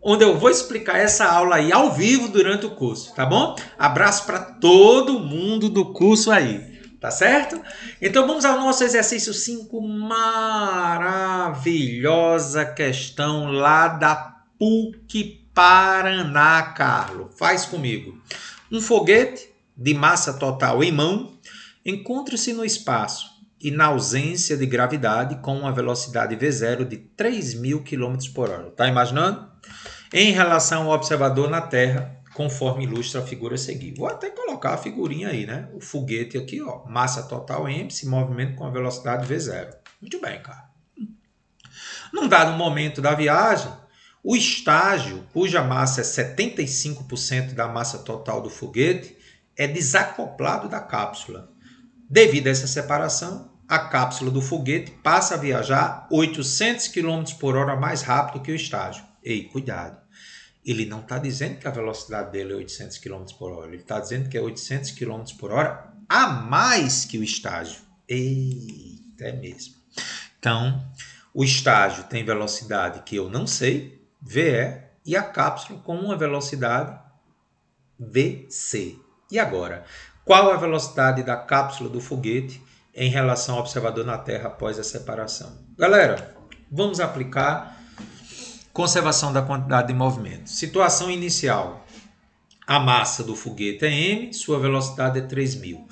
onde eu vou explicar essa aula aí ao vivo durante o curso, tá bom? Abraço para todo mundo do curso aí, tá certo? Então vamos ao nosso exercício 5, maravilhosa questão lá da PUC Paraná, Carlos. Faz comigo. Um foguete de massa total em mão encontra-se no espaço e na ausência de gravidade com uma velocidade V0 de 3.000 km por hora. Tá imaginando? Em relação ao observador na Terra, conforme ilustra a figura a seguir. Vou até colocar a figurinha aí, né? O foguete aqui, ó, massa total m, se movimento com a velocidade V0. Muito bem, cara. Num dado momento da viagem, o estágio, cuja massa é 75% da massa total do foguete, é desacoplado da cápsula. Devido a essa separação, a cápsula do foguete passa a viajar 800 km por hora mais rápido que o estágio. Ei, cuidado! Ele não está dizendo que a velocidade dele é 800 km por hora. Ele está dizendo que é 800 km por hora a mais que o estágio. Eita, é mesmo. Então, o estágio tem velocidade que eu não sei, VE, e a cápsula com uma velocidade VC. E agora, qual a velocidade da cápsula do foguete em relação ao observador na Terra após a separação? Galera, vamos aplicar conservação da quantidade de movimento. Situação inicial. A massa do foguete é m, sua velocidade é 3.000.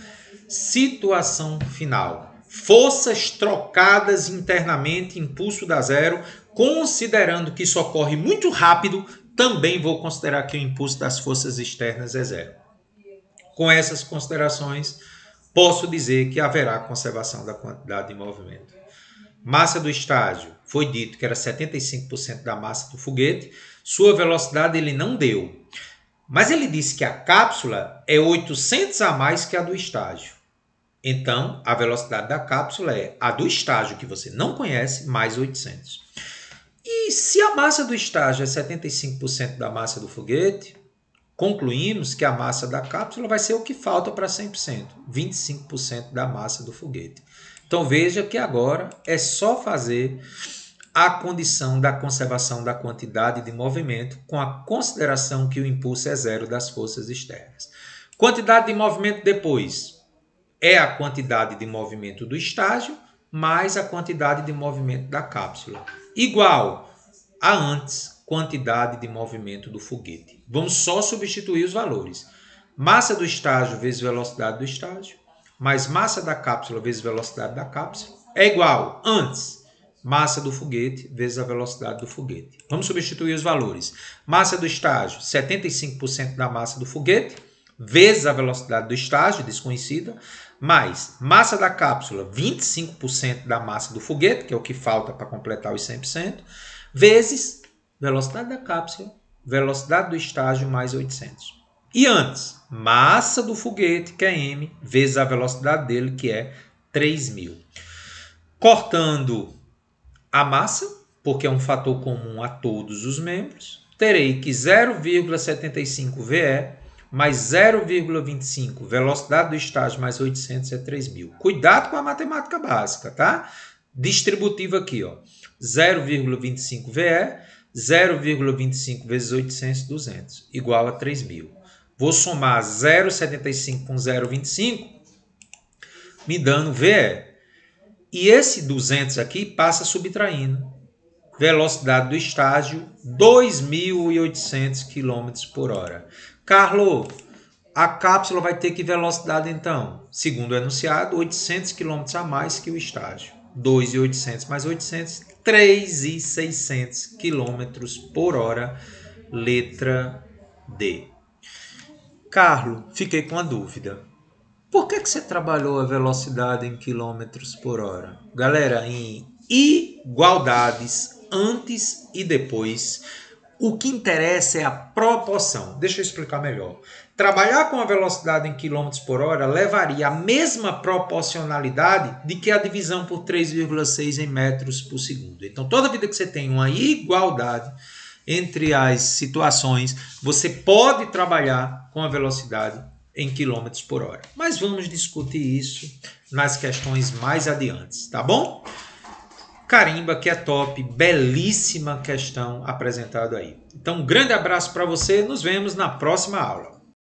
Situação final. Forças trocadas internamente, impulso dá zero. Considerando que isso ocorre muito rápido, também vou considerar que o impulso das forças externas é zero. Com essas considerações, posso dizer que haverá conservação da quantidade de movimento. Massa do estágio, foi dito que era 75% da massa do foguete. Sua velocidade ele não deu. Mas ele disse que a cápsula é 800 a mais que a do estágio. Então, a velocidade da cápsula é a do estágio, que você não conhece, mais 800. E se a massa do estágio é 75% da massa do foguete, concluímos que a massa da cápsula vai ser o que falta para 100%, 25% da massa do foguete. Então veja que agora é só fazer a condição da conservação da quantidade de movimento com a consideração que o impulso é zero das forças externas. Quantidade de movimento depois é a quantidade de movimento do estágio mais a quantidade de movimento da cápsula, igual a antes, quantidade de movimento do foguete. Vamos só substituir os valores. Massa do estágio vezes velocidade do estágio, mais massa da cápsula vezes velocidade da cápsula, é igual, antes, massa do foguete vezes a velocidade do foguete. Vamos substituir os valores. Massa do estágio, 75% da massa do foguete, vezes a velocidade do estágio, desconhecida, mais massa da cápsula, 25% da massa do foguete, que é o que falta para completar os 100%, vezes velocidade da cápsula, velocidade do estágio mais 800. E antes, massa do foguete, que é m, vezes a velocidade dele, que é 3.000. Cortando a massa, porque é um fator comum a todos os membros, terei que 0,75 VE mais 0,25 velocidade do estágio mais 800 é 3.000. Cuidado com a matemática básica, tá? Distributiva aqui, ó. 0,25 VE, 0,25 vezes 800, 200, igual a 3.000. Vou somar 0,75 com 0,25, me dando VE. E esse 200 aqui passa subtraindo. Velocidade do estágio, 2.800 km por hora. Carlos, a cápsula vai ter que velocidade então? Segundo o enunciado, 800 km a mais que o estágio. 2.800 mais 800, 3.600 km por hora. Letra D. Carlos, fiquei com a dúvida. Por que você trabalhou a velocidade em quilômetros por hora? Galera, em igualdades antes e depois, o que interessa é a proporção. Deixa eu explicar melhor. Trabalhar com a velocidade em quilômetros por hora levaria a mesma proporcionalidade de que a divisão por 3,6 em metros por segundo. Então, toda vida que você tem uma igualdade entre as situações, você pode trabalhar com a velocidade em quilômetros por hora. Mas vamos discutir isso nas questões mais adiante, tá bom? Carimba que é top, belíssima questão apresentada aí. Então, um grande abraço para você, nos vemos na próxima aula.